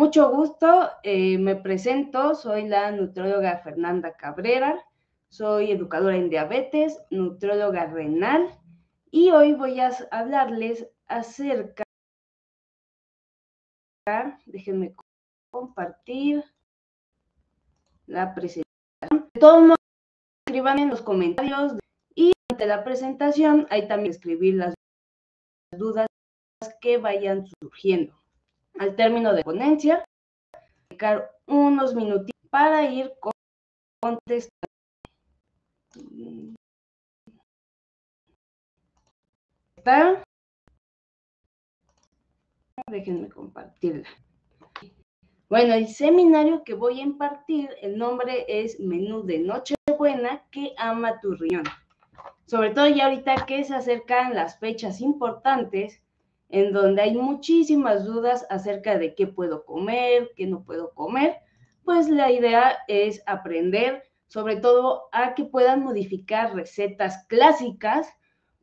mucho gusto, me presento, soy la nutrióloga Fernanda Cabrera, soy educadora en diabetes, nutrióloga renal y hoy voy a hablarles acerca, déjenme compartir la presentación. De todos modos, escriban en los comentarios y durante la presentación hay también que escribir las dudas que vayan surgiendo. Al término de la ponencia, dedicar unos minutitos para ir contestando. ¿Está? Déjenme compartirla. Bueno, el seminario que voy a impartir, el nombre es Menú de Nochebuena que ama tu riñón. Sobre todo ya ahorita que se acercan las fechas importantes, en donde hay muchísimas dudas acerca de qué puedo comer, qué no puedo comer, pues la idea es aprender, sobre todo a que puedan modificar recetas clásicas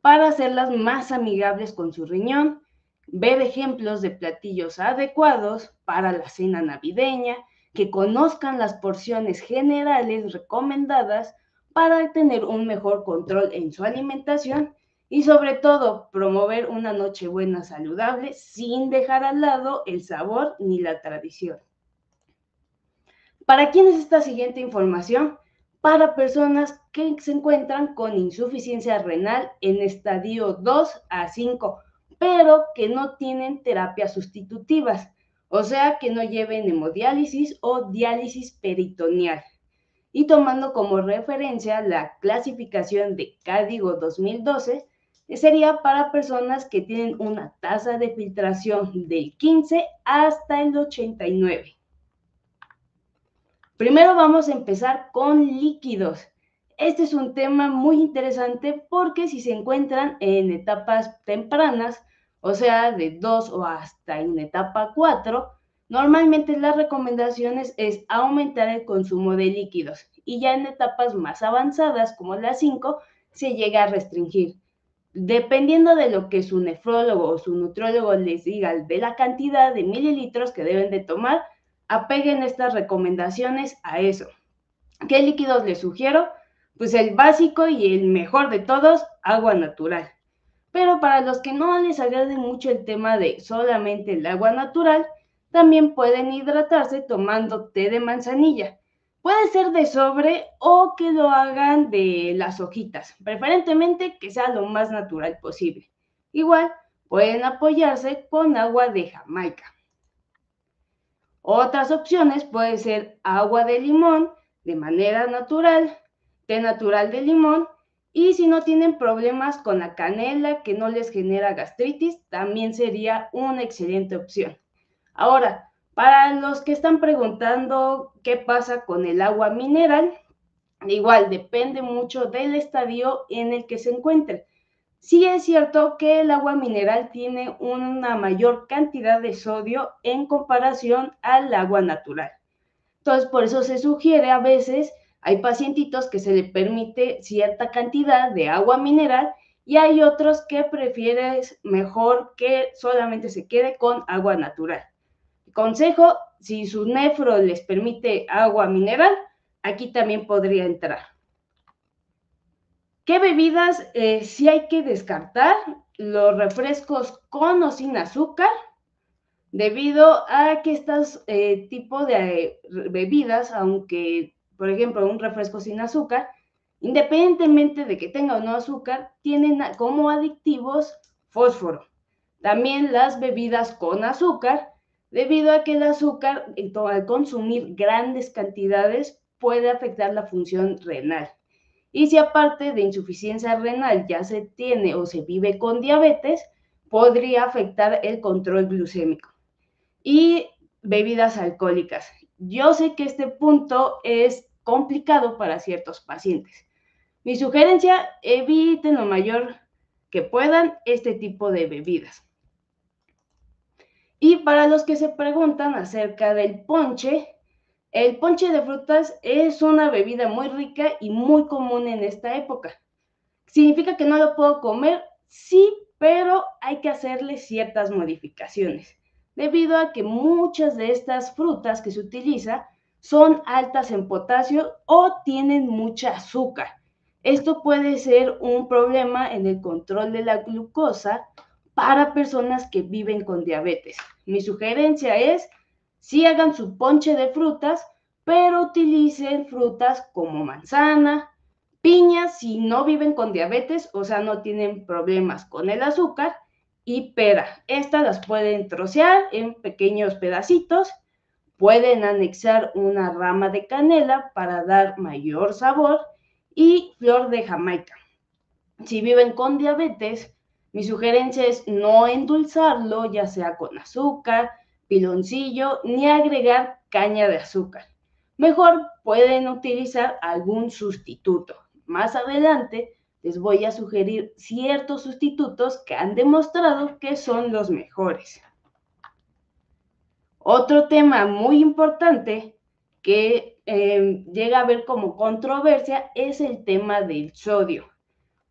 para hacerlas más amigables con su riñón, ver ejemplos de platillos adecuados para la cena navideña, que conozcan las porciones generales recomendadas para tener un mejor control en su alimentación y sobre todo promover una Nochebuena saludable sin dejar al lado el sabor ni la tradición. ¿Para quién es esta siguiente información? Para personas que se encuentran con insuficiencia renal en estadio 2 a 5, pero que no tienen terapias sustitutivas, o sea, que no lleven hemodiálisis o diálisis peritoneal. Y tomando como referencia la clasificación de Código 2012, sería para personas que tienen una tasa de filtración del 15 hasta el 89. Primero vamos a empezar con líquidos. Este es un tema muy interesante porque si se encuentran en etapas tempranas, o sea, de 2 o hasta en etapa 4, normalmente las recomendaciones es aumentar el consumo de líquidos y ya en etapas más avanzadas como la 5 se llega a restringir. Dependiendo de lo que su nefrólogo o su nutriólogo les diga de la cantidad de mililitros que deben de tomar, apeguen estas recomendaciones a eso. ¿Qué líquidos les sugiero? Pues el básico y el mejor de todos, agua natural. Pero para los que no les agrade mucho el tema de solamente el agua natural, también pueden hidratarse tomando té de manzanilla. Puede ser de sobre o que lo hagan de las hojitas, preferentemente que sea lo más natural posible. Igual, pueden apoyarse con agua de Jamaica. Otras opciones puede ser agua de limón de manera natural, té natural de limón, y si no tienen problemas con la canela que no les genera gastritis, también sería una excelente opción. Ahora, para los que están preguntando qué pasa con el agua mineral, igual depende mucho del estadio en el que se encuentre. Sí es cierto que el agua mineral tiene una mayor cantidad de sodio en comparación al agua natural. Entonces, por eso se sugiere a veces, hay pacientitos que se le permite cierta cantidad de agua mineral y hay otros que prefieren mejor que solamente se quede con agua natural. Consejo, si su nefro les permite agua mineral, aquí también podría entrar. ¿Qué bebidas sí hay que descartar? Los refrescos con o sin azúcar, debido a que estos tipos de bebidas, aunque, por ejemplo, un refresco sin azúcar, independientemente de que tenga o no azúcar, tienen como adictivos fósforo. También las bebidas con azúcar, debido a que el azúcar, al consumir grandes cantidades, puede afectar la función renal. Y si aparte de insuficiencia renal ya se tiene o se vive con diabetes, podría afectar el control glucémico. Y bebidas alcohólicas. Yo sé que este punto es complicado para ciertos pacientes. Mi sugerencia, eviten lo mayor que puedan este tipo de bebidas. Y para los que se preguntan acerca del ponche, el ponche de frutas es una bebida muy rica y muy común en esta época. ¿Significa que no lo puedo comer? Sí, pero hay que hacerle ciertas modificaciones. debido a que muchas de estas frutas que se utiliza son altas en potasio o tienen mucha azúcar. Esto puede ser un problema en el control de la glucosa para personas que viven con diabetes. Mi sugerencia es, sí hagan su ponche de frutas, pero utilicen frutas como manzana, piña si no viven con diabetes, o sea, no tienen problemas con el azúcar, y pera. Estas las pueden trocear en pequeños pedacitos, pueden anexar una rama de canela para dar mayor sabor y flor de Jamaica. Si viven con diabetes, mi sugerencia es no endulzarlo, ya sea con azúcar, piloncillo, ni agregar caña de azúcar. Mejor pueden utilizar algún sustituto. Más adelante les voy a sugerir ciertos sustitutos que han demostrado que son los mejores. Otro tema muy importante que llega a ver como controversia es el tema del sodio.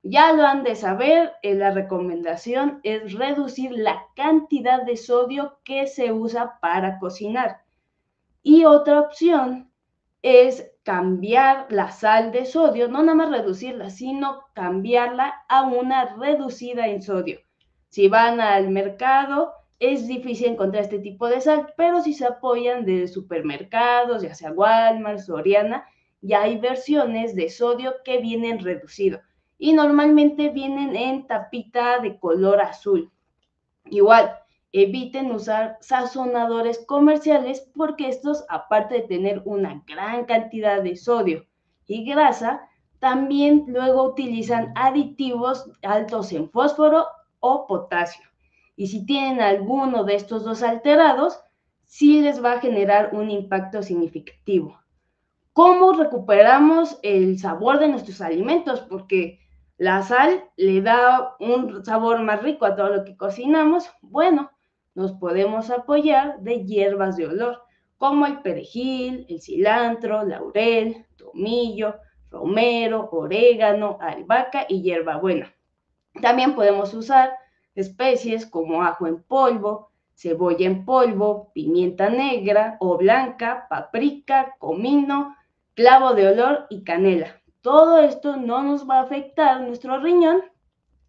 Ya lo han de saber, la recomendación es reducir la cantidad de sodio que se usa para cocinar. Y otra opción es cambiar la sal de sodio, no nada más reducirla, sino cambiarla a una reducida en sodio. Si van al mercado, es difícil encontrar este tipo de sal, pero si se apoyan de supermercados, ya sea Walmart, Soriana, ya hay versiones de sodio que vienen reducido y normalmente vienen en tapita de color azul. Igual, eviten usar sazonadores comerciales porque estos, aparte de tener una gran cantidad de sodio y grasa, también luego utilizan aditivos altos en fósforo o potasio. Y si tienen alguno de estos dos alterados, sí les va a generar un impacto significativo. ¿Cómo recuperamos el sabor de nuestros alimentos? Porque la sal le da un sabor más rico a todo lo que cocinamos. Bueno, nos podemos apoyar de hierbas de olor, como el perejil, el cilantro, laurel, tomillo, romero, orégano, albahaca y hierbabuena. También podemos usar especies como ajo en polvo, cebolla en polvo, pimienta negra o blanca, paprika, comino, clavo de olor y canela. Todo esto no nos va a afectar nuestro riñón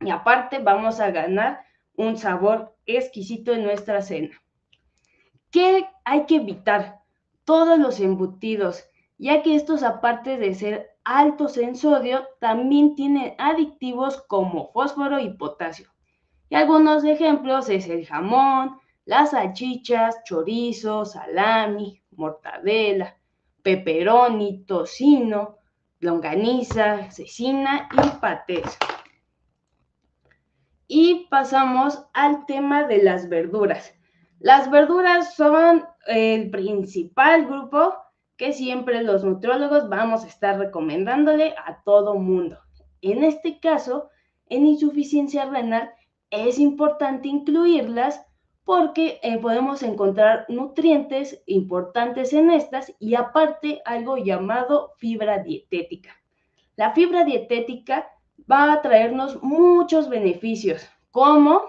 y aparte vamos a ganar un sabor exquisito en nuestra cena. ¿Qué hay que evitar? Todos los embutidos, ya que estos, aparte de ser altos en sodio, también tienen aditivos como fósforo y potasio. Y algunos ejemplos es el jamón, las salchichas, chorizo, salami, mortadela, pepperoni, tocino, longaniza, cecina y patés. Y pasamos al tema de las verduras. Las verduras son el principal grupo que siempre los nutriólogos vamos a estar recomendándole a todo mundo. En este caso, en insuficiencia renal, es importante incluirlas porque podemos encontrar nutrientes importantes en estas y aparte algo llamado fibra dietética. La fibra dietética va a traernos muchos beneficios, como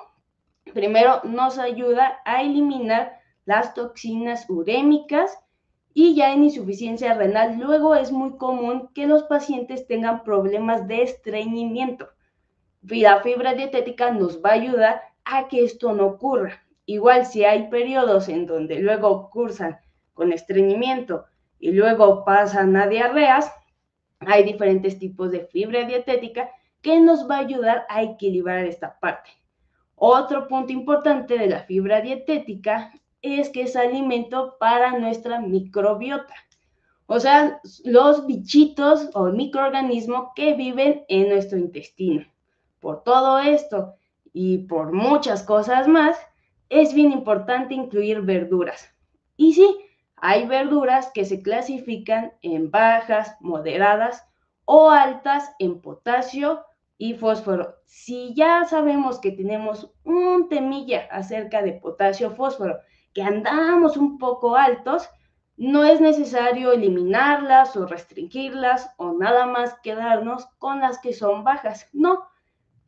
primero nos ayuda a eliminar las toxinas urémicas y ya en insuficiencia renal luego es muy común que los pacientes tengan problemas de estreñimiento. La fibra dietética nos va a ayudar a que esto no ocurra. Igual si hay periodos en donde luego cursan con estreñimiento y luego pasan a diarreas, hay diferentes tipos de fibra dietética que nos va a ayudar a equilibrar esta parte. Otro punto importante de la fibra dietética es que es alimento para nuestra microbiota. O sea, los bichitos o microorganismos que viven en nuestro intestino. Por todo esto y por muchas cosas más, es bien importante incluir verduras. Y sí, hay verduras que se clasifican en bajas, moderadas o altas en potasio y fósforo. Si ya sabemos que tenemos un temilla acerca de potasio, fósforo, que andamos un poco altos, no es necesario eliminarlas o restringirlas o nada más quedarnos con las que son bajas. No,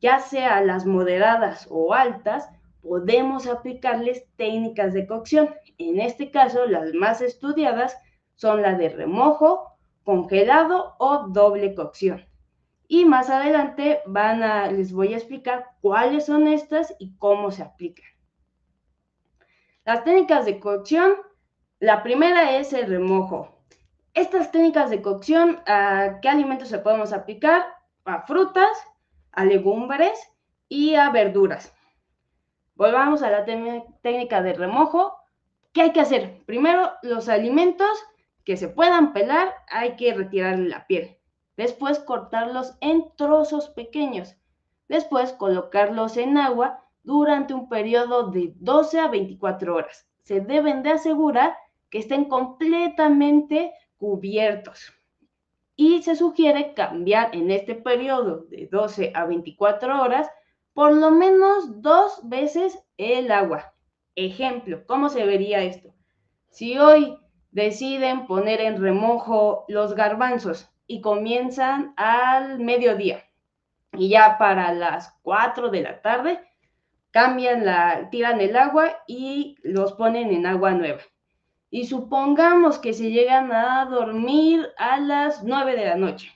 ya sea las moderadas o altas, podemos aplicarles técnicas de cocción. En este caso, las más estudiadas son la de remojo, congelado o doble cocción. Y más adelante les voy a explicar cuáles son estas y cómo se aplican. Las técnicas de cocción, la primera es el remojo. Estas técnicas de cocción, ¿a qué alimentos se podemos aplicar? A frutas, a legumbres y a verduras. Volvamos a la técnica de remojo. ¿Qué hay que hacer? Primero, los alimentos que se puedan pelar, hay que retirarle la piel. Después, cortarlos en trozos pequeños. Después, colocarlos en agua durante un periodo de 12 a 24 horas. Se deben de asegurar que estén completamente cubiertos. Y se sugiere cambiar en este periodo de 12 a 24 horas por lo menos 2 veces el agua. Ejemplo, ¿cómo se vería esto? Si hoy deciden poner en remojo los garbanzos y comienzan al mediodía y ya para las 4 de la tarde tiran el agua y los ponen en agua nueva. Y supongamos que se llegan a dormir a las 9 de la noche.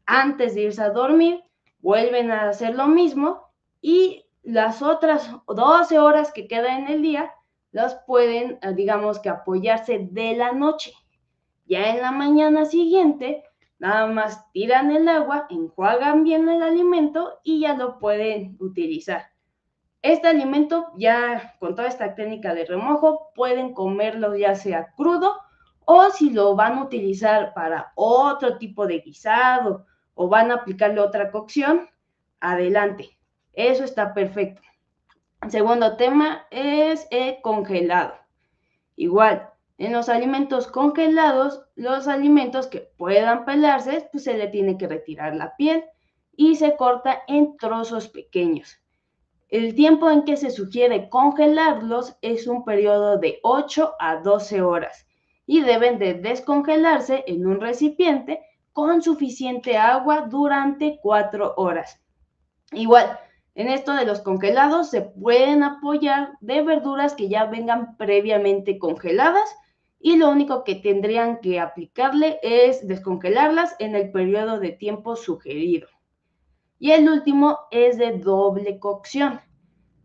Antes de irse a dormir, vuelven a hacer lo mismo y las otras 12 horas que quedan en el día las pueden, digamos que apoyarse de la noche. Ya en la mañana siguiente, nada más tiran el agua, enjuagan bien el alimento y ya lo pueden utilizar. Este alimento, ya con toda esta técnica de remojo, pueden comerlo ya sea crudo o si lo van a utilizar para otro tipo de guisado o van a aplicarle otra cocción, adelante. Eso está perfecto. El segundo tema es el congelado. Igual, en los alimentos congelados, los alimentos que puedan pelarse, pues se le tiene que retirar la piel y se corta en trozos pequeños. El tiempo en que se sugiere congelarlos es un periodo de 8 a 12 horas y deben de descongelarse en un recipiente con suficiente agua durante 4 horas. Igual, en esto de los congelados se pueden apoyar de verduras que ya vengan previamente congeladas y lo único que tendrían que aplicarle es descongelarlas en el periodo de tiempo sugerido. Y el último es de doble cocción.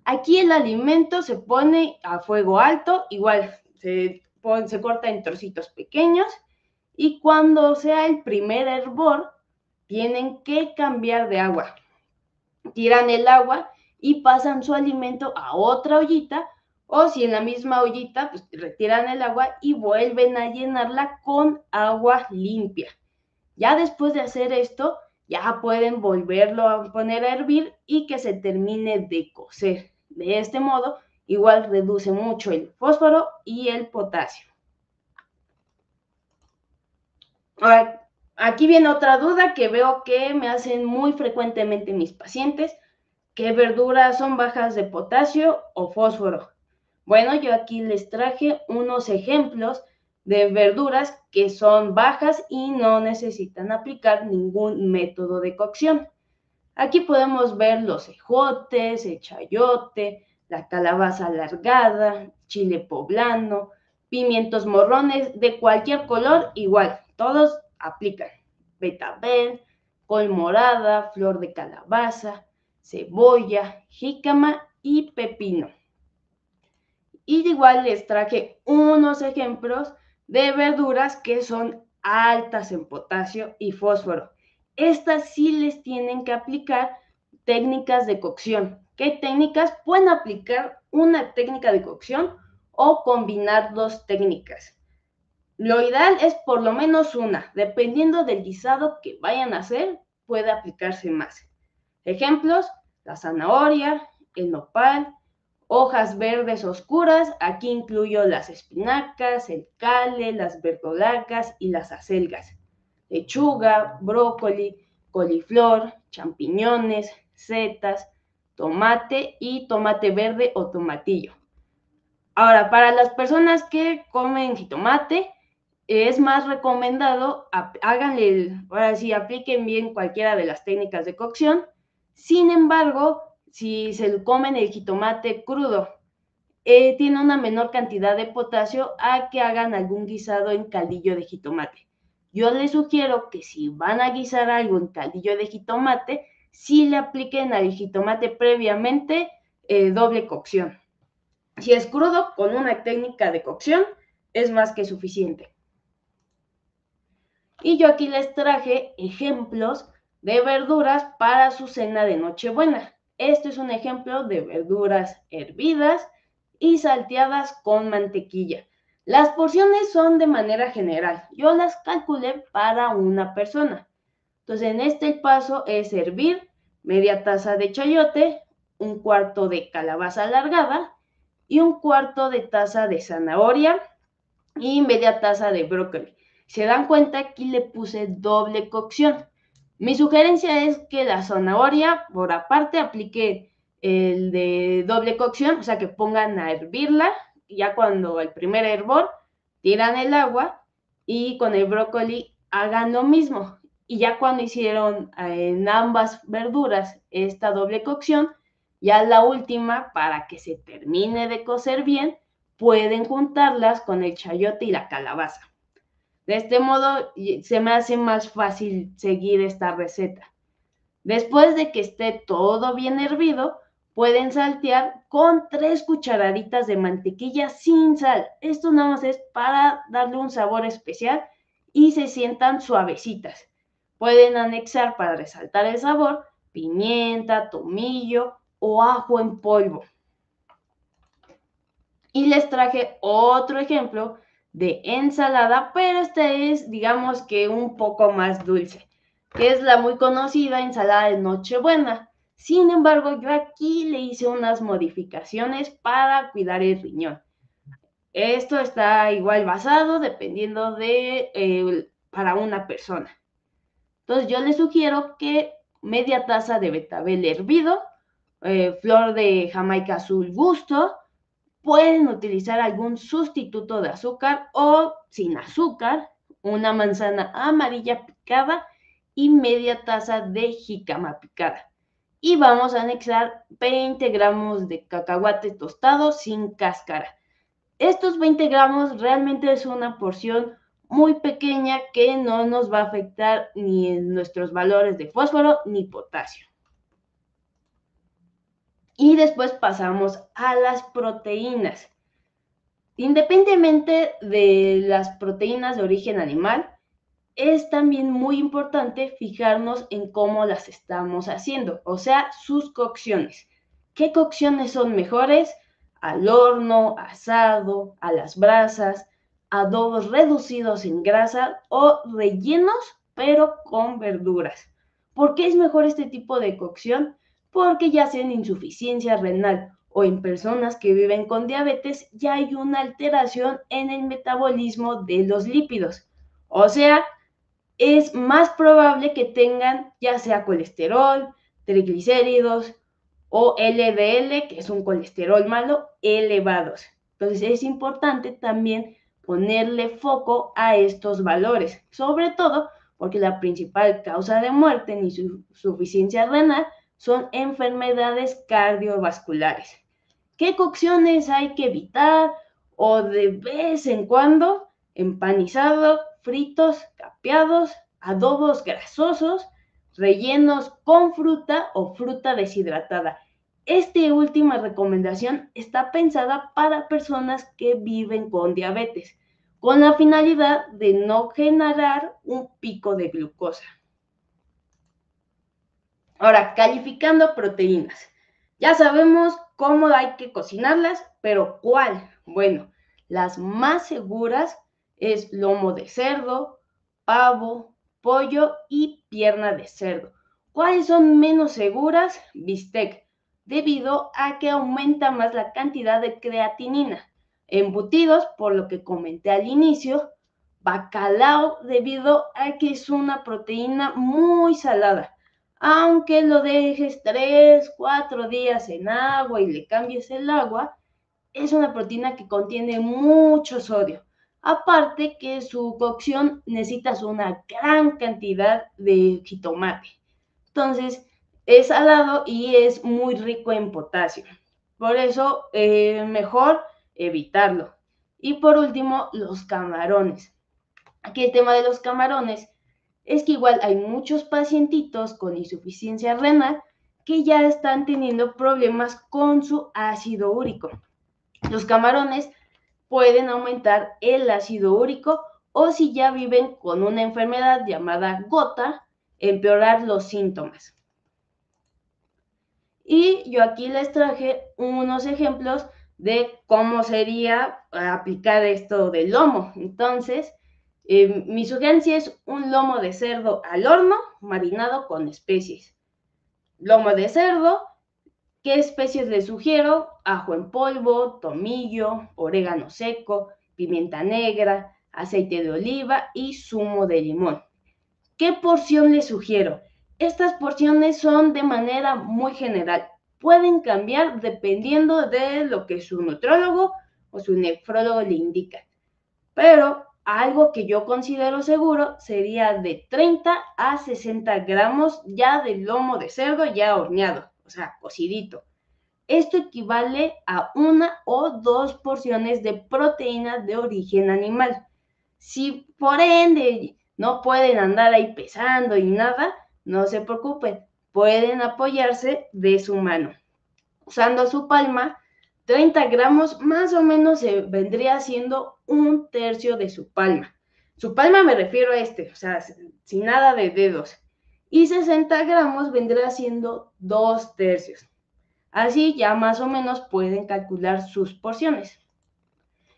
Aquí el alimento se pone a fuego alto, igual se corta en trocitos pequeños y cuando sea el primer hervor, tienen que cambiar de agua. Tiran el agua y pasan su alimento a otra ollita o si en la misma ollita, pues retiran el agua y vuelven a llenarla con agua limpia. Ya después de hacer esto, ya pueden volverlo a poner a hervir y que se termine de cocer. De este modo, igual reduce mucho el fósforo y el potasio. Ahora, aquí viene otra duda que veo que me hacen muy frecuentemente mis pacientes. ¿Qué verduras son bajas de potasio o fósforo? Bueno, yo aquí les traje unos ejemplos de verduras que son bajas y no necesitan aplicar ningún método de cocción. Aquí podemos ver los ejotes, el chayote, la calabaza alargada, chile poblano, pimientos morrones de cualquier color, igual, todos aplican. Betabel, col morada, flor de calabaza, cebolla, jícama y pepino. Y igual les traje unos ejemplos de verduras que son altas en potasio y fósforo. Estas sí les tienen que aplicar técnicas de cocción. ¿Qué técnicas? Pueden aplicar una técnica de cocción o combinar dos técnicas. Lo ideal es por lo menos una. Dependiendo del guisado que vayan a hacer, puede aplicarse más. Ejemplos, la zanahoria, el nopal, hojas verdes oscuras, aquí incluyo las espinacas, el cale, las verdolacas y las acelgas, lechuga, brócoli, coliflor, champiñones, setas, tomate y tomate verde o tomatillo. Ahora, para las personas que comen jitomate, es más recomendado, ahora sí, apliquen bien cualquiera de las técnicas de cocción. Sin embargo, si se comen el jitomate crudo, tiene una menor cantidad de potasio a que hagan algún guisado en caldillo de jitomate. Yo les sugiero que si van a guisar algo en caldillo de jitomate, sí le apliquen al jitomate previamente doble cocción. Si es crudo, con una técnica de cocción es más que suficiente. Y yo aquí les traje ejemplos de verduras para su cena de Nochebuena. Este es un ejemplo de verduras hervidas y salteadas con mantequilla. Las porciones son de manera general. Yo las calculé para una persona. Entonces, en este paso es hervir media taza de chayote, un cuarto de calabaza alargada y un cuarto de taza de zanahoria y media taza de brócoli. Se dan cuenta, aquí le puse doble cocción. Mi sugerencia es que la zanahoria, por aparte, aplique el de doble cocción, o sea, que pongan a hervirla, y ya cuando el primer hervor, tiran el agua, y con el brócoli hagan lo mismo. Y ya cuando hicieron en ambas verduras esta doble cocción, ya la última, para que se termine de cocer bien, pueden juntarlas con el chayote y la calabaza. De este modo se me hace más fácil seguir esta receta. Después de que esté todo bien hervido, pueden saltear con 3 cucharaditas de mantequilla sin sal. Esto nada más es para darle un sabor especial y se sientan suavecitas. Pueden anexar para resaltar el sabor pimienta, tomillo o ajo en polvo. Y les traje otro ejemplo de ensalada, pero esta es, digamos que un poco más dulce, que es la muy conocida ensalada de Nochebuena. Sin embargo, yo aquí le hice unas modificaciones para cuidar el riñón. Esto está igual basado dependiendo de para una persona. Entonces yo les sugiero que media taza de betabel hervido, flor de Jamaica azul gusto, pueden utilizar algún sustituto de azúcar o sin azúcar, una manzana amarilla picada y media taza de jícama picada. Y vamos a anexar 20 gramos de cacahuate tostado sin cáscara. Estos 20 gramos realmente es una porción muy pequeña que no nos va a afectar ni en nuestros valores de fósforo ni potasio. Y después pasamos a las proteínas. Independientemente de las proteínas de origen animal, es también muy importante fijarnos en cómo las estamos haciendo, o sea, sus cocciones. ¿Qué cocciones son mejores? Al horno, asado, a las brasas, adobos reducidos en grasa o rellenos, pero con verduras. ¿Por qué es mejor este tipo de cocción? Porque ya sea en insuficiencia renal o en personas que viven con diabetes, ya hay una alteración en el metabolismo de los lípidos. O sea, es más probable que tengan ya sea colesterol, triglicéridos o LDL, que es un colesterol malo, elevados. Entonces es importante también ponerle foco a estos valores, sobre todo porque la principal causa de muerte en insuficiencia renal son enfermedades cardiovasculares. ¿Qué cocciones hay que evitar o de vez en cuando? Empanizado, fritos, capeados, adobos grasosos, rellenos con fruta o fruta deshidratada. Esta última recomendación está pensada para personas que viven con diabetes, con la finalidad de no generar un pico de glucosa. Ahora, calificando proteínas. Ya sabemos cómo hay que cocinarlas, pero ¿cuál? Bueno, las más seguras es lomo de cerdo, pavo, pollo y pierna de cerdo. ¿Cuáles son menos seguras? Bistec, debido a que aumenta más la cantidad de creatinina. Embutidos, por lo que comenté al inicio. Bacalao, debido a que es una proteína muy salada. Aunque lo dejes 3, 4 días en agua y le cambies el agua, es una proteína que contiene mucho sodio. Aparte que su cocción necesitas una gran cantidad de jitomate. Entonces, es salado y es muy rico en potasio. Por eso, mejor evitarlo. Y por último, los camarones. Aquí el tema de los camarones es que igual hay muchos pacientitos con insuficiencia renal que ya están teniendo problemas con su ácido úrico. Los camarones pueden aumentar el ácido úrico o si ya viven con una enfermedad llamada gota, empeorar los síntomas. Y yo aquí les traje unos ejemplos de cómo sería aplicar esto del lomo. Entonces, mi sugerencia es un lomo de cerdo al horno marinado con especies. Lomo de cerdo, ¿qué especies les sugiero? Ajo en polvo, tomillo, orégano seco, pimienta negra, aceite de oliva y zumo de limón. ¿Qué porción les sugiero? Estas porciones son de manera muy general. Pueden cambiar dependiendo de lo que su nutriólogo o su nefrólogo le indica. Pero algo que yo considero seguro sería de 30 a 60 gramos ya de lomo de cerdo ya horneado, o sea, cocidito. Esto equivale a 1 o 2 porciones de proteína de origen animal. Si por ende no pueden andar ahí pesando y nada, no se preocupen, pueden apoyarse de su mano. Usando su palma, 30 gramos más o menos se vendría siendo 1/3 de su palma. Su palma me refiero a o sea, sin nada de dedos. Y 60 gramos vendrá siendo 2/3. Así ya más o menos pueden calcular sus porciones.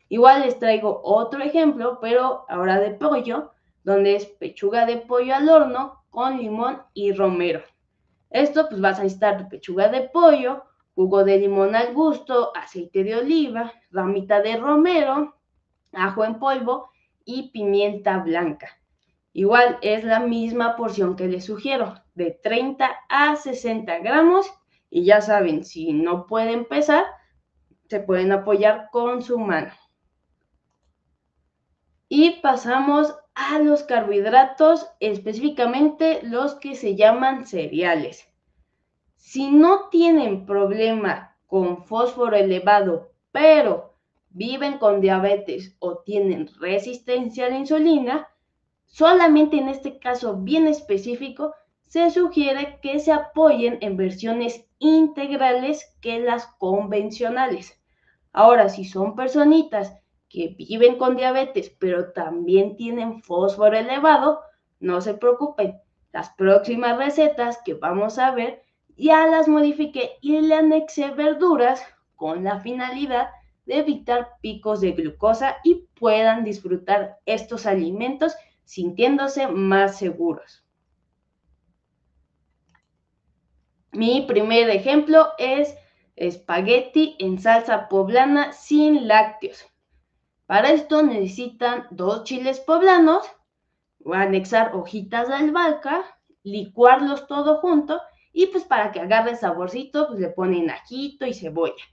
Igual les traigo otro ejemplo, pero ahora de pollo, donde es pechuga de pollo al horno con limón y romero. Esto pues vas a necesitar tu pechuga de pollo, jugo de limón al gusto, aceite de oliva, ramita de romero, ajo en polvo y pimienta blanca. Igual es la misma porción que les sugiero, de 30 a 60 gramos. Y ya saben, si no pueden pesar, se pueden apoyar con su mano. Y pasamos a los carbohidratos, específicamente los que se llaman cereales. Si no tienen problema con fósforo elevado, pero viven con diabetes o tienen resistencia a la insulina, solamente en este caso bien específico, se sugiere que se apoyen en versiones integrales que las convencionales. Ahora, si son personitas que viven con diabetes, pero también tienen fósforo elevado, no se preocupen. Las próximas recetas que vamos a ver ya las modifiqué y le anexé verduras con la finalidad de evitar picos de glucosa y puedan disfrutar estos alimentos sintiéndose más seguros. Mi primer ejemplo es espagueti en salsa poblana sin lácteos. Para esto necesitan 2 chiles poblanos, anexar hojitas de albahaca, licuarlos todo junto y pues para que agarre saborcito pues le ponen ajito y cebolla.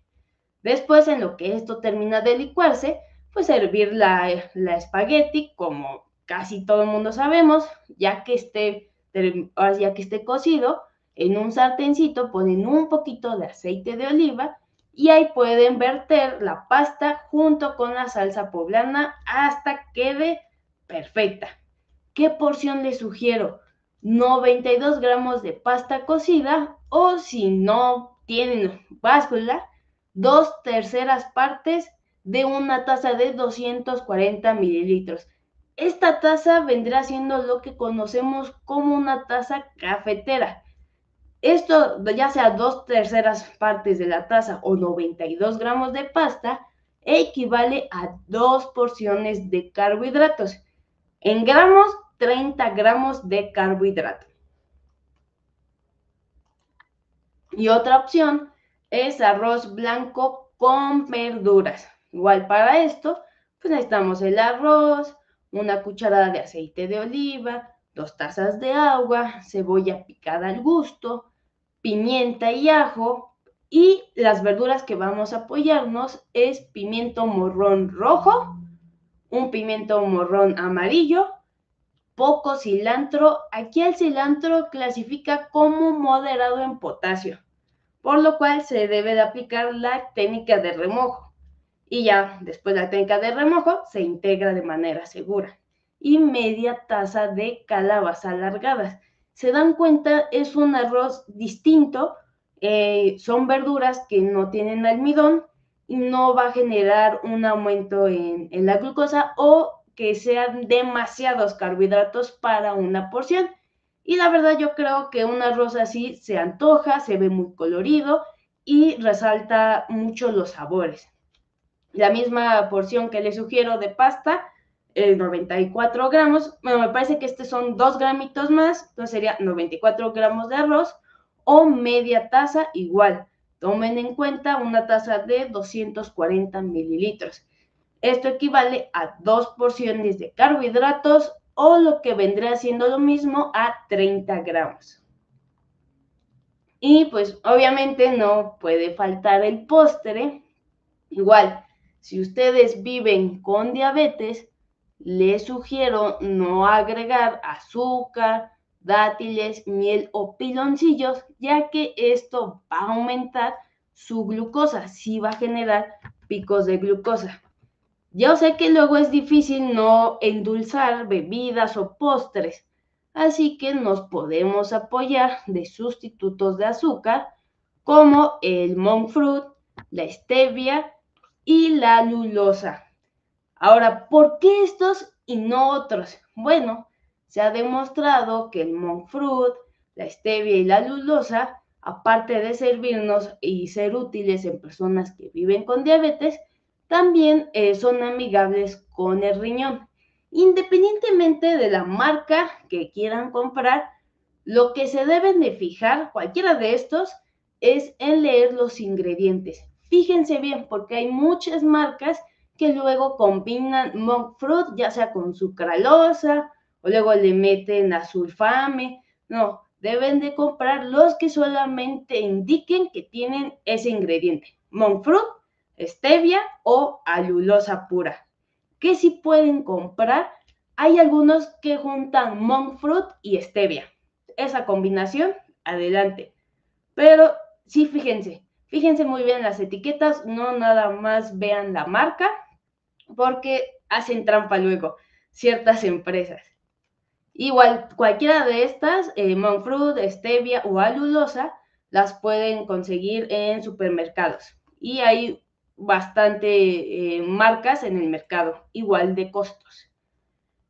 Después en lo que esto termina de licuarse, pues servir la espagueti como casi todo el mundo sabemos, ya que esté cocido, en un sartencito ponen un poquito de aceite de oliva y ahí pueden verter la pasta junto con la salsa poblana hasta que quede perfecta. ¿Qué porción les sugiero? 92 gramos de pasta cocida o si no tienen báscula, 2/3 partes de una taza de 240 mililitros. Esta taza vendrá siendo lo que conocemos como una taza cafetera. Esto, ya sea 2/3 partes de la taza o 92 gramos de pasta, equivale a 2 porciones de carbohidratos. En gramos, 30 gramos de carbohidrato. Y otra opción es arroz blanco con verduras. Igual para esto, pues necesitamos el arroz, una cucharada de aceite de oliva, 2 tazas de agua, cebolla picada al gusto, pimienta y ajo. Y las verduras que vamos a apoyarnos es pimiento morrón rojo, un pimiento morrón amarillo, poco cilantro. Aquí el cilantro clasifica como moderado en potasio, por lo cual se debe de aplicar la técnica de remojo. Y ya después de la técnica de remojo se integra de manera segura. Y media taza de calabazas alargadas. Se dan cuenta, es un arroz distinto, son verduras que no tienen almidón y no va a generar un aumento en la glucosa o que sean demasiados carbohidratos para una porción. Y la verdad yo creo que un arroz así se antoja, se ve muy colorido y resalta mucho los sabores. La misma porción que le sugiero de pasta, 94 gramos, bueno, me parece que son 2 gramitos más, entonces sería 94 gramos de arroz o media taza igual. Tomen en cuenta una taza de 240 mililitros. Esto equivale a 2 porciones de carbohidratos o lo que vendría siendo lo mismo a 30 gramos. Y pues obviamente no puede faltar el postre. Igual, si ustedes viven con diabetes, les sugiero no agregar azúcar, dátiles, miel o piloncillos, ya que esto va a aumentar su glucosa, sí va a generar picos de glucosa. Yo sé que luego es difícil no endulzar bebidas o postres, así que nos podemos apoyar de sustitutos de azúcar como el monk fruit, la stevia y la lulosa. Ahora, ¿por qué estos y no otros? Bueno, se ha demostrado que el monk fruit, la stevia y la lulosa, aparte de servirnos y ser útiles en personas que viven con diabetes, también son amigables con el riñón. Independientemente de la marca que quieran comprar, lo que se deben de fijar, cualquiera de estos, es en leer los ingredientes. Fíjense bien, porque hay muchas marcas que luego combinan monk fruit, ya sea con sucralosa, o luego le meten azulfame. No, deben de comprar los que solamente indiquen que tienen ese ingrediente. Monk fruit, stevia o alulosa pura. ¿Qué sí pueden comprar? Hay algunos que juntan monk fruit y stevia. Esa combinación, adelante. Pero sí, fíjense muy bien las etiquetas, no nada más vean la marca, porque hacen trampa luego ciertas empresas. Igual, cualquiera de estas, monk fruit, stevia o alulosa, las pueden conseguir en supermercados. Y hay bastante marcas en el mercado, igual de costos.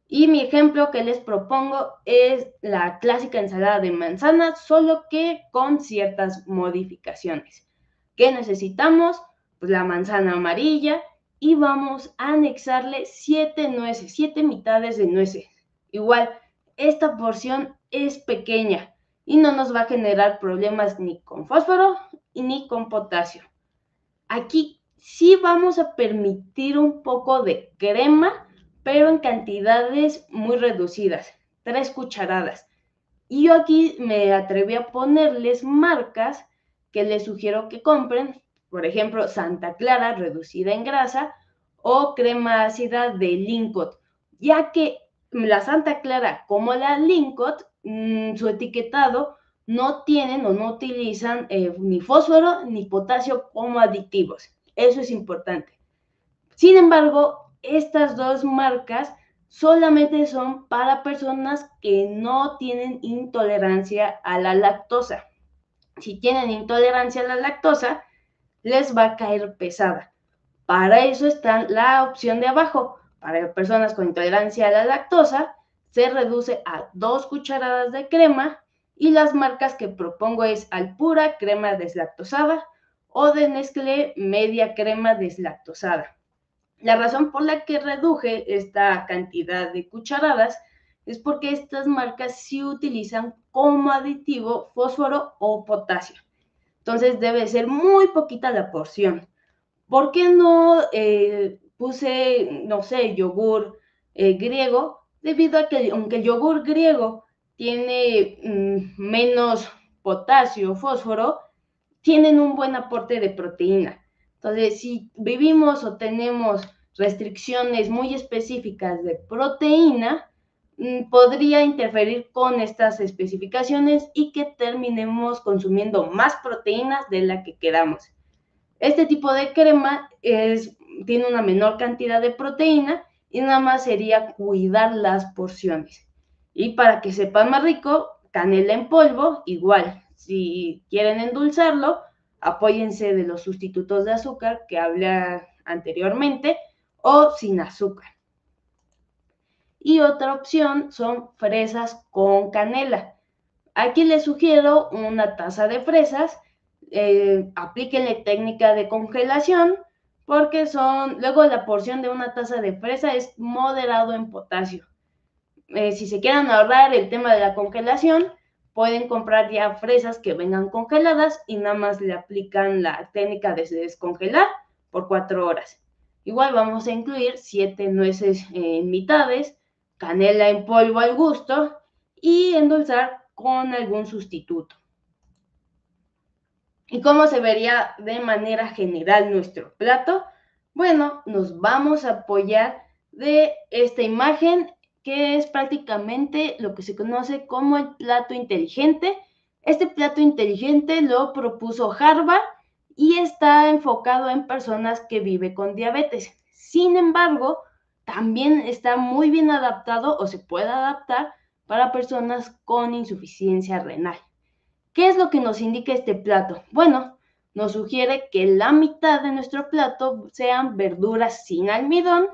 Y mi ejemplo que les propongo es la clásica ensalada de manzana, solo que con ciertas modificaciones. ¿Qué necesitamos? Pues la manzana amarilla y vamos a anexarle 7 nueces, 7 mitades de nueces. Igual, esta porción es pequeña y no nos va a generar problemas ni con fósforo ni con potasio. Aquí sí vamos a permitir un poco de crema, pero en cantidades muy reducidas, 3 cucharadas. Y yo aquí me atreví a ponerles marcas que les sugiero que compren, por ejemplo, Santa Clara reducida en grasa o crema ácida de Lincott, ya que la Santa Clara como la Lincott, su etiquetado no tienen o no utilizan ni fósforo ni potasio como aditivos. Eso es importante. Sin embargo, estas dos marcas solamente son para personas que no tienen intolerancia a la lactosa. Si tienen intolerancia a la lactosa, les va a caer pesada. Para eso está la opción de abajo. Para personas con intolerancia a la lactosa, se reduce a 2 cucharadas de crema y las marcas que propongo es Alpura crema deslactosada o de Nestlé media crema deslactosada. La razón por la que reduje esta cantidad de cucharadas es porque estas marcas sí utilizan como aditivo fósforo o potasio. Entonces debe ser muy poquita la porción. ¿Por qué no puse, no sé, yogur griego? Debido a que aunque el yogur griego tiene menos potasio, fósforo, tienen un buen aporte de proteína. Entonces, si vivimos o tenemos restricciones muy específicas de proteína, podría interferir con estas especificaciones y que terminemos consumiendo más proteínas de la que queramos. Este tipo de crema tiene una menor cantidad de proteína y nada más sería cuidar las porciones. Y para que sepa más rico, canela en polvo, igual. Si quieren endulzarlo, apóyense de los sustitutos de azúcar que hablé anteriormente o sin azúcar. Y otra opción son fresas con canela. Aquí les sugiero una taza de fresas. Aplíquenle técnica de congelación porque luego la porción de una taza de fresa es moderado en potasio. Si se quieren ahorrar el tema de la congelación, pueden comprar ya fresas que vengan congeladas y nada más le aplican la técnica de descongelar por 4 horas. Igual vamos a incluir 7 nueces en mitades, canela en polvo al gusto y endulzar con algún sustituto. ¿Y cómo se vería de manera general nuestro plato? Bueno, nos vamos a apoyar de esta imagen que es prácticamente lo que se conoce como el plato inteligente. Este plato inteligente lo propuso Harvard y está enfocado en personas que viven con diabetes. Sin embargo, también está muy bien adaptado o se puede adaptar para personas con insuficiencia renal. ¿Qué es lo que nos indica este plato? Bueno, nos sugiere que la mitad de nuestro plato sean verduras sin almidón,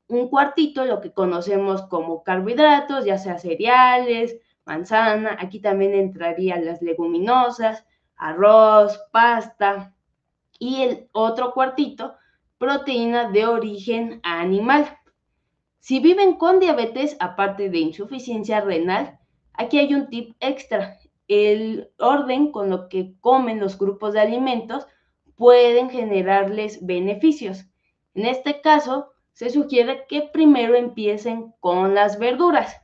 un cuartito lo que conocemos como carbohidratos, ya sea cereales, manzana, aquí también entrarían las leguminosas, arroz, pasta, y el otro cuartito, proteína de origen animal. Si viven con diabetes, aparte de insuficiencia renal, aquí hay un tip extra. El orden con lo que comen los grupos de alimentos pueden generarles beneficios. En este caso, se sugiere que primero empiecen con las verduras,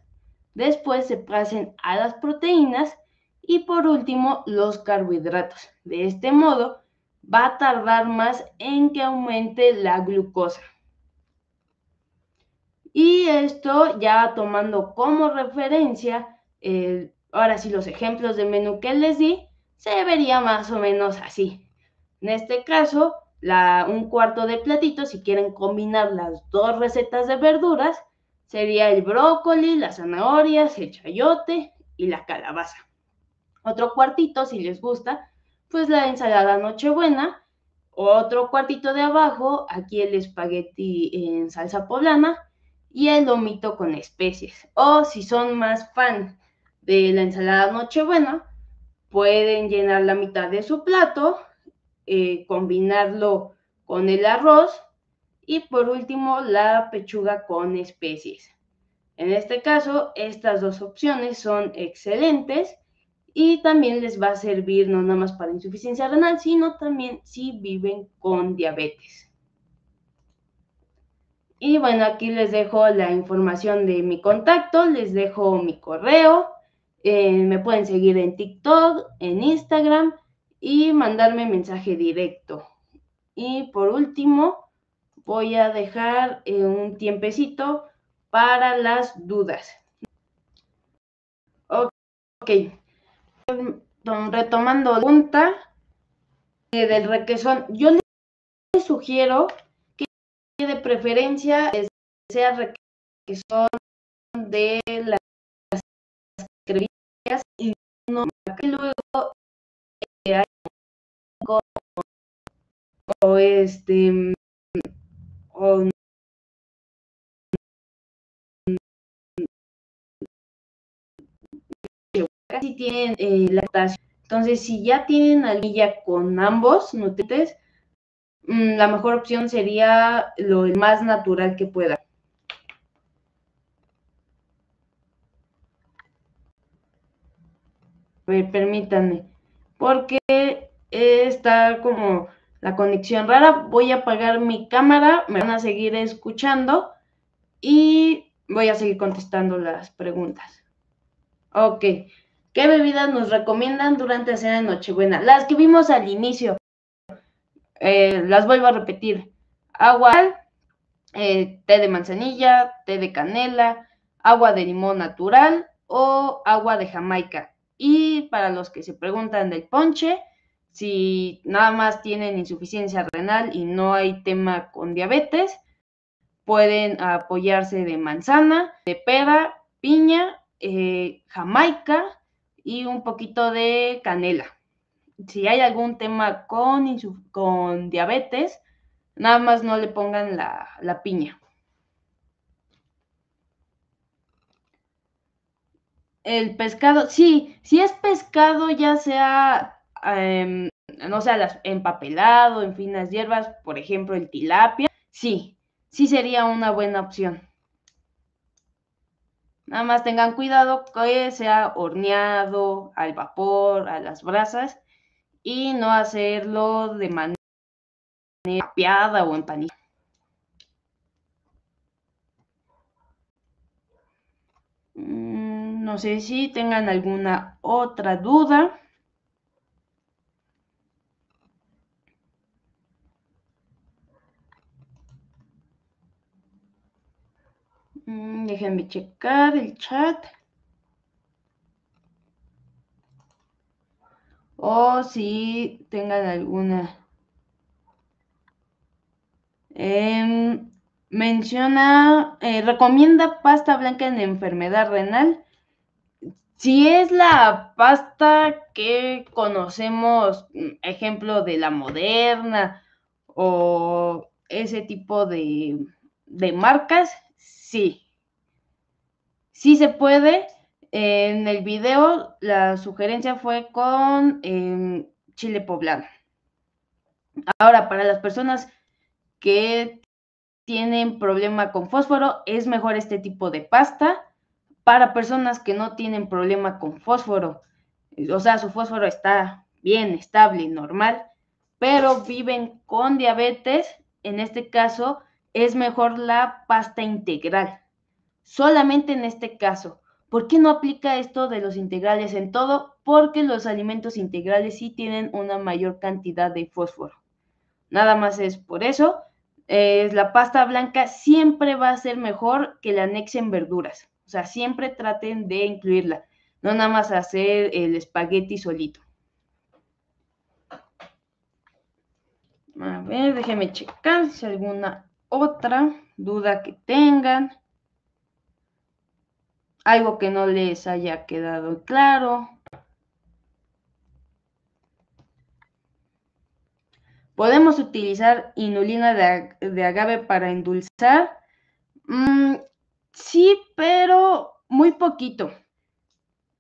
después se pasen a las proteínas y por último los carbohidratos. De este modo, va a tardar más en que aumente la glucosa. Y esto ya tomando como referencia, ahora sí los ejemplos de menú que les di, se vería más o menos así. En este caso, un cuarto de platito, si quieren combinar las dos recetas de verduras, sería el brócoli, las zanahorias, el chayote y la calabaza. Otro cuartito, si les gusta, pues la ensalada Nochebuena. Otro cuartito de abajo, aquí el espagueti en salsa poblana y el lomito con especies. O si son más fan de la ensalada Nochebuena, pueden llenar la mitad de su plato, combinarlo con el arroz y por último la pechuga con especies. En este caso, estas dos opciones son excelentes y también les va a servir no nada más para insuficiencia renal, sino también si viven con diabetes. Y bueno, aquí les dejo la información de mi contacto, les dejo mi correo, me pueden seguir en TikTok, en Instagram y mandarme mensaje directo. Y por último, voy a dejar un tiempecito para las dudas. Ok, retomando la pregunta del requesón, yo les sugiero que de preferencia sea requesón de las cremillas y no que luego hay o o casi tienen lactación. Entonces, si ya tienen almilla con ambos nutrientes, la mejor opción sería lo más natural que pueda. A ver, permítanme, porque está como la conexión rara. Voy a apagar mi cámara, me van a seguir escuchando y voy a seguir contestando las preguntas. Ok, ¿qué bebidas nos recomiendan durante la cena de Nochebuena? Las que vimos al inicio, las vuelvo a repetir. Agua, té de manzanilla, té de canela, agua de limón natural o agua de Jamaica. Y para los que se preguntan del ponche, si nada más tienen insuficiencia renal y no hay tema con diabetes, pueden apoyarse de manzana, de pera, piña, Jamaica y un poquito de canela. Si hay algún tema con diabetes, nada más no le pongan la piña. El pescado, sí, si es pescado, ya sea, no sé, empapelado, en finas hierbas, por ejemplo, el tilapia, sí, sí sería una buena opción. Nada más tengan cuidado que sea horneado, al vapor, a las brasas, y no hacerlo de manera capeada o empanizada. No sé si tengan alguna otra duda. Déjenme checar el chat. O si tengan alguna. Recomienda pasta blanca en enfermedad renal. Si es la pasta que conocemos, ejemplo de la Moderna o ese tipo de marcas, sí. Sí se puede. En el video la sugerencia fue con chile poblano. Ahora, para las personas que tienen problema con fósforo, es mejor este tipo de pasta. Para personas que no tienen problema con fósforo, o sea, su fósforo está bien, estable, normal, pero viven con diabetes, en este caso es mejor la pasta integral. Solamente en este caso. ¿Por qué no aplica esto de los integrales en todo? Porque los alimentos integrales sí tienen una mayor cantidad de fósforo. Nada más es por eso. La pasta blanca siempre va a ser mejor que la anexen verduras. O sea, siempre traten de incluirla. No nada más hacer el espagueti solito. A ver, déjenme checar si hay alguna otra duda que tengan. Algo que no les haya quedado claro. ¿Podemos utilizar inulina de agave para endulzar? Sí, pero muy poquito.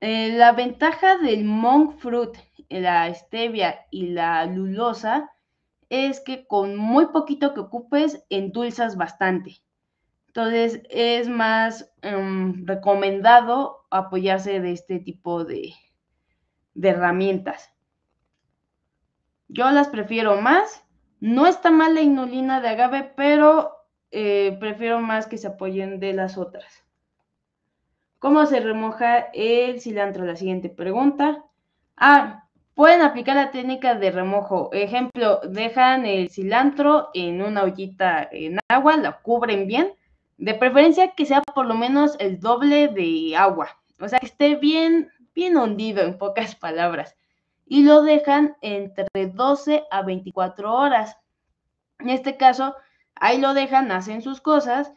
La ventaja del monk fruit, la stevia y la lulosa es que con muy poquito que ocupes endulzas bastante. Entonces es más recomendado apoyarse de este tipo de herramientas. Yo las prefiero más. No está mal la inulina de agave, pero prefiero más que se apoyen de las otras. ¿Cómo se remoja el cilantro? La siguiente pregunta. Pueden aplicar la técnica de remojo. Ejemplo, dejan el cilantro en una ollita en agua, la cubren bien. De preferencia que sea por lo menos el doble de agua. O sea, que esté bien, bien hundido, en pocas palabras. Y lo dejan entre 12 a 24 horas. En este caso, ahí lo dejan, hacen sus cosas.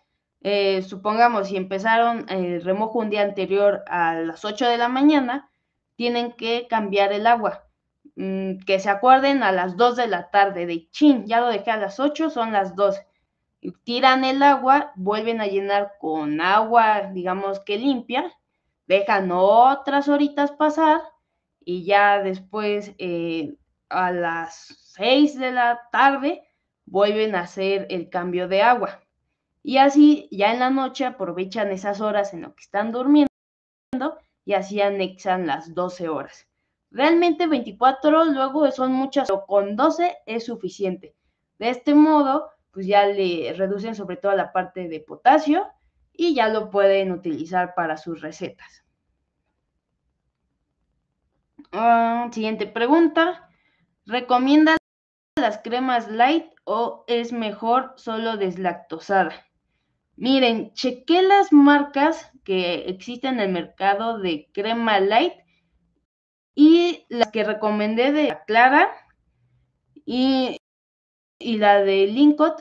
Supongamos, si empezaron el remojo un día anterior a las 8 de la mañana, tienen que cambiar el agua. Que se acuerden a las 2 de la tarde de chin, ya lo dejé a las 8, son las 2. Tiran el agua, vuelven a llenar con agua, digamos que limpia, dejan otras horitas pasar y ya después a las 6 de la tarde vuelven a hacer el cambio de agua. Y así ya en la noche aprovechan esas horas en lo que están durmiendo y así anexan las 12 horas. Realmente 24 luego son muchas, pero con 12 es suficiente. De este modo, pues ya le reducen sobre todo la parte de potasio y ya lo pueden utilizar para sus recetas. Siguiente pregunta. ¿Recomienda las cremas light o es mejor solo deslactosada? Miren, chequé las marcas que existen en el mercado de crema light y las que recomendé de Clara y la de Lincoln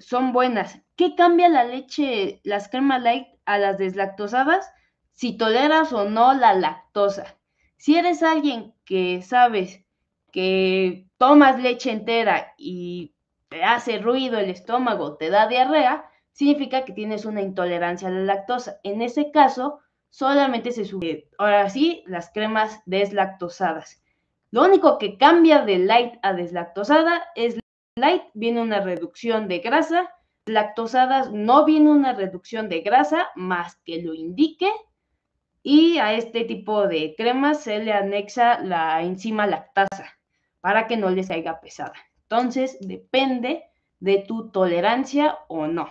son buenas. ¿Qué cambia la leche, las cremas light a las deslactosadas? Si toleras o no la lactosa. Si eres alguien que sabes que tomas leche entera y te hace ruido el estómago, te da diarrea, significa que tienes una intolerancia a la lactosa. En ese caso, solamente se sugiere, ahora sí, las cremas deslactosadas. Lo único que cambia de light a deslactosada es light viene una reducción de grasa, lactosadas no viene una reducción de grasa más que lo indique y a este tipo de cremas se le anexa la enzima lactasa para que no les caiga pesada. Entonces depende de tu tolerancia o no.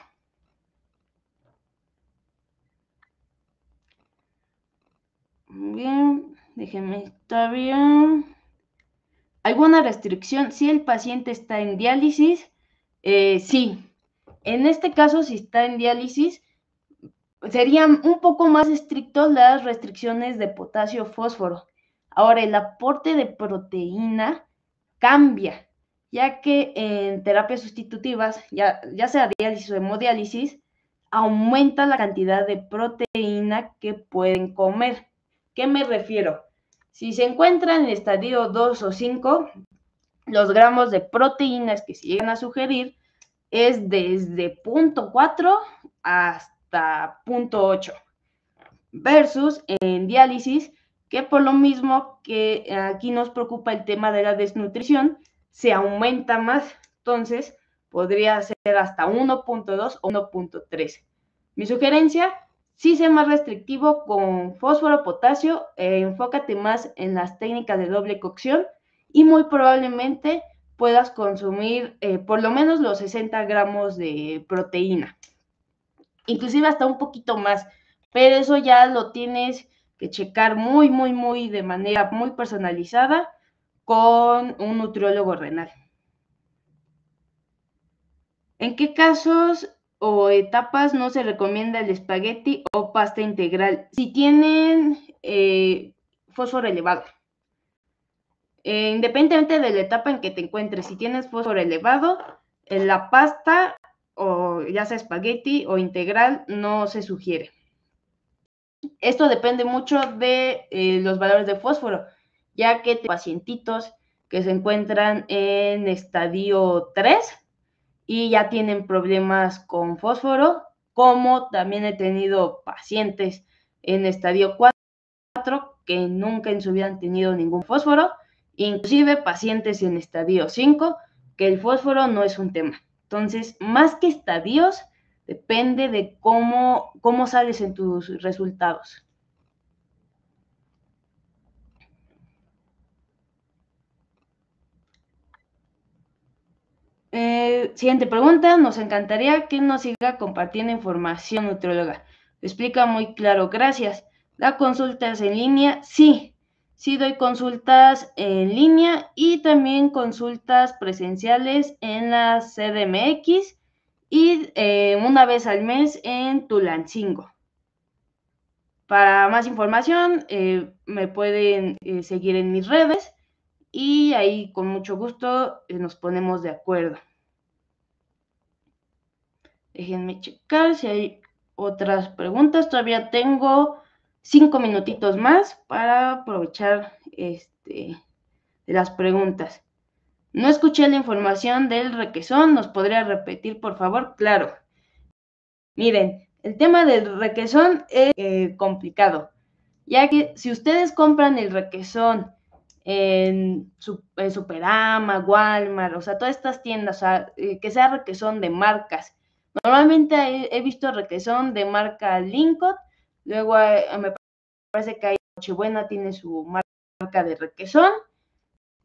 Bien, déjenme estar bien. ¿Alguna restricción si el paciente está en diálisis? Sí. En este caso, si está en diálisis, serían un poco más estrictos las restricciones de potasio fósforo. Ahora, el aporte de proteína cambia, ya que en terapias sustitutivas, ya sea diálisis o hemodiálisis, aumenta la cantidad de proteína que pueden comer. ¿Qué me refiero? Si se encuentra en el estadio 2 o 5, los gramos de proteínas que se llegan a sugerir es desde 0.4 hasta 0.8 versus en diálisis, que por lo mismo que aquí nos preocupa el tema de la desnutrición, se aumenta más, entonces podría ser hasta 1.2 o 1.3. Mi sugerencia, sí sea más restrictivo con fósforo, potasio, enfócate más en las técnicas de doble cocción y muy probablemente puedas consumir por lo menos los 60 gramos de proteína, inclusive hasta un poquito más, pero eso ya lo tienes que checar muy de manera muy personalizada con un nutriólogo renal. ¿En qué casos o etapas no se recomienda el espagueti o pasta integral? Si tienen fósforo elevado. Independientemente de la etapa en que te encuentres, si tienes fósforo elevado, en la pasta o ya sea espagueti o integral no se sugiere. Esto depende mucho de los valores de fósforo, ya que pacientitos que se encuentran en estadio 3 y ya tienen problemas con fósforo, como también he tenido pacientes en estadio 4 que nunca en su vida han tenido ningún fósforo, inclusive pacientes en estadio 5 que el fósforo no es un tema. Entonces, más que estadios, depende de cómo sales en tus resultados. Siguiente pregunta, nos encantaría que nos siga compartiendo información nutrióloga. Lo explica muy claro, gracias. ¿Da consultas en línea? Sí, sí doy consultas en línea y también consultas presenciales en la CDMX y una vez al mes en Tulancingo. Para más información me pueden seguir en mis redes y ahí con mucho gusto nos ponemos de acuerdo. Déjenme checar si hay otras preguntas. Todavía tengo 5 minutitos más para aprovechar de las preguntas. No escuché la información del requesón. ¿Nos podría repetir, por favor? Claro. Miren, el tema del requesón es complicado, ya que si ustedes compran el requesón en Superama, Walmart, o sea, todas estas tiendas, o sea, que sea requesón de marcas. Normalmente he visto requesón de marca Lincoln, luego me parece que hay Nochebuena tiene su marca de requesón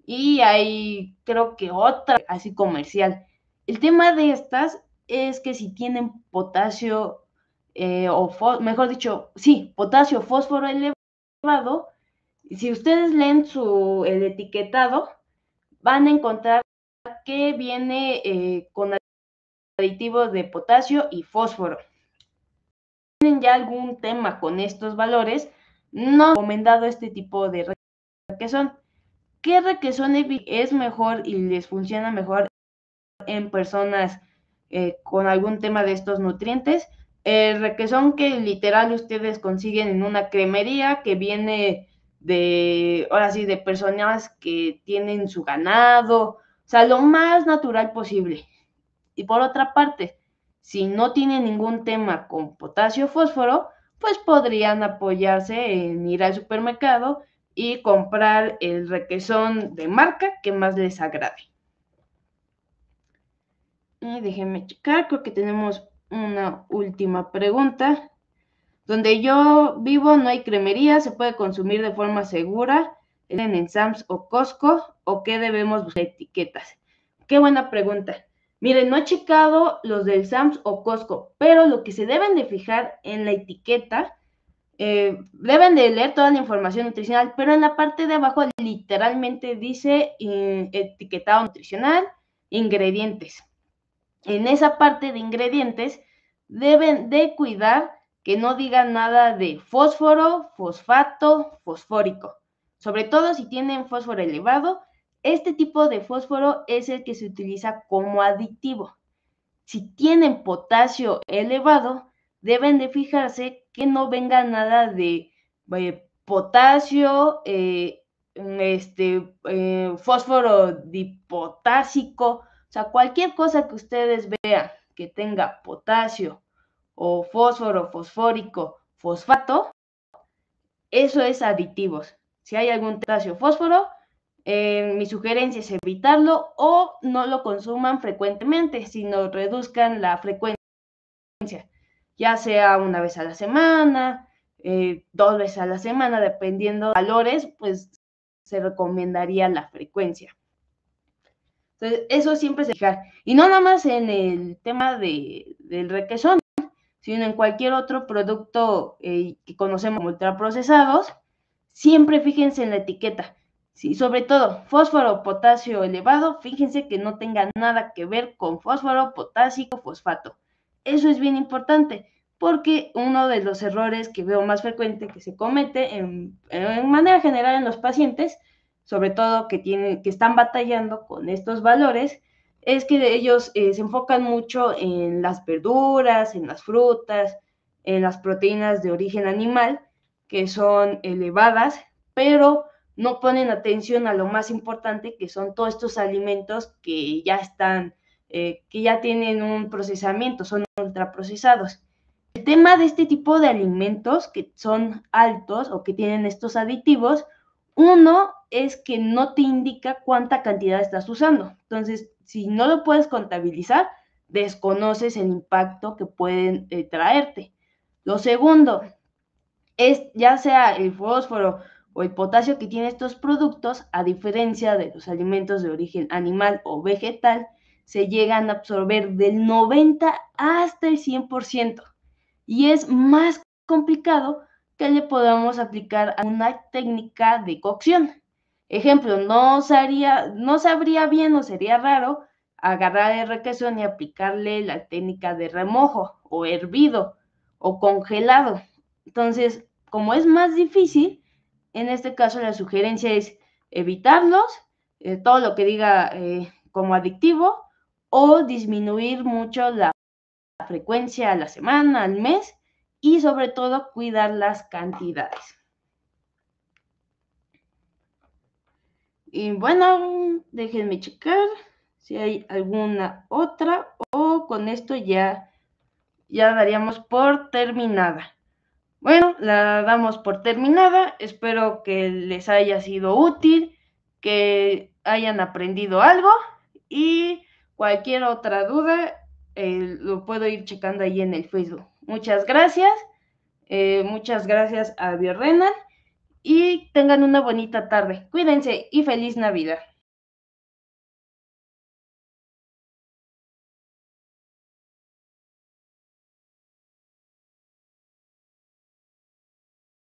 y hay creo que otra así comercial. El tema de estas es que si tienen potasio mejor dicho, sí, potasio, fósforo elevado, si ustedes leen el etiquetado, van a encontrar que viene con aditivos de potasio y fósforo. tienen ya algún tema con estos valores, no recomendado este tipo de requesón. ¿Qué requesón es mejor y les funciona mejor en personas con algún tema de estos nutrientes? El requesón que literal ustedes consiguen en una cremería, que viene ahora sí, de personas que tienen su ganado, o sea, lo más natural posible. Y por otra parte, si no tienen ningún tema con potasio o fósforo, pues podrían apoyarse en ir al supermercado y comprar el requesón de marca que más les agrade. Y déjenme checar, creo que tenemos una última pregunta. Donde yo vivo no hay cremería, se puede consumir de forma segura en Sam's o Costco, o qué debemos buscar etiquetas. Qué buena pregunta. Miren, no he checado los del Sam's o Costco, pero lo que se deben de fijar en la etiqueta, deben de leer toda la información nutricional, pero en la parte de abajo literalmente dice etiquetado nutricional, ingredientes. En esa parte de ingredientes deben de cuidar que no diga nada de fósforo, fosfato, fosfórico. Sobre todo si tienen fósforo elevado, este tipo de fósforo es el que se utiliza como aditivo. Si tienen potasio elevado, deben de fijarse que no venga nada de potasio, fósforo dipotásico, o sea, cualquier cosa que ustedes vean que tenga potasio o fósforo, fosfórico, fosfato, eso es aditivos. Si hay algún potasio o fósforo, mi sugerencia es evitarlo o no lo consuman frecuentemente, sino reduzcan la frecuencia, ya sea una vez a la semana, 2 veces a la semana, dependiendo de valores, pues se recomendaría la frecuencia. Entonces, eso siempre se fijar. Y no nada más en el tema del requesón, sino en cualquier otro producto que conocemos como ultraprocesados, siempre fíjense en la etiqueta. Sí, sobre todo, fósforo, potasio elevado, fíjense que no tenga nada que ver con fósforo, potasio, fosfato. Eso es bien importante, porque uno de los errores que veo más frecuente que se comete en manera general en los pacientes, sobre todo que están batallando con estos valores, es que ellos se enfocan mucho en las verduras, en las frutas, en las proteínas de origen animal, que son elevadas, pero no ponen atención a lo más importante, que son todos estos alimentos que ya están, que ya tienen un procesamiento, son ultraprocesados. El tema de este tipo de alimentos que son altos o que tienen estos aditivos, uno es que no te indica cuánta cantidad estás usando. Entonces, si no lo puedes contabilizar, desconoces el impacto que pueden traerte. Lo segundo es ya sea el fósforo o el potasio que tienen estos productos, a diferencia de los alimentos de origen animal o vegetal, se llegan a absorber del 90 hasta el 100%. Y es más complicado que le podamos aplicar a una técnica de cocción. Ejemplo, no sabría bien o sería raro agarrar el requesón y aplicarle la técnica de remojo o hervido o congelado. Entonces, como es más difícil, en este caso la sugerencia es evitarlos, todo lo que diga como adictivo, o disminuir mucho la frecuencia a la semana, al mes, y sobre todo cuidar las cantidades. Y bueno, déjenme checar si hay alguna otra, o con esto ya daríamos por terminada. Bueno, la damos por terminada. Espero que les haya sido útil, que hayan aprendido algo, y cualquier otra duda lo puedo ir checando ahí en el Facebook. Muchas gracias a Biorenal, y tengan una bonita tarde. Cuídense y feliz Navidad.